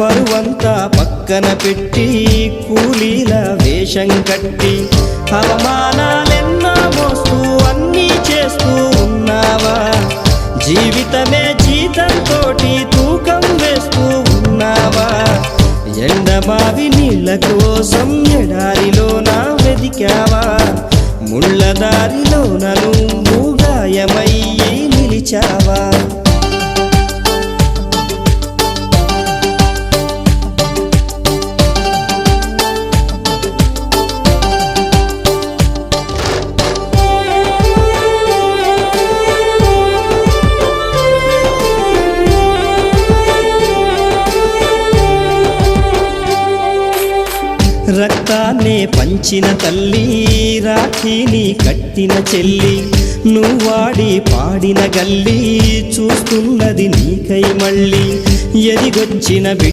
పరువంతా పక్కన పెట్టి కూలీల వేషం కట్టి అవమానాలెన్నో మోస్తూ అన్నీ చేస్తూ ఉన్నావా? జీవితమే జీతంతోటి తూకం వేస్తూ ఉన్నావా? ఎండమావి నీళ్ళ కోసం ఎడారిలోన వెదికావా? ముళ్ళదారిలోన నువ్వు గాయమయ్యి నిలిచావా? రక్తాన్నే పంచిన తల్లి, రాఖీని కట్టిన చెల్లి, నువ్వాడి పాడిన గల్లి చూస్తున్నది నీకై మళ్ళీ. ఎదిగొచ్చిన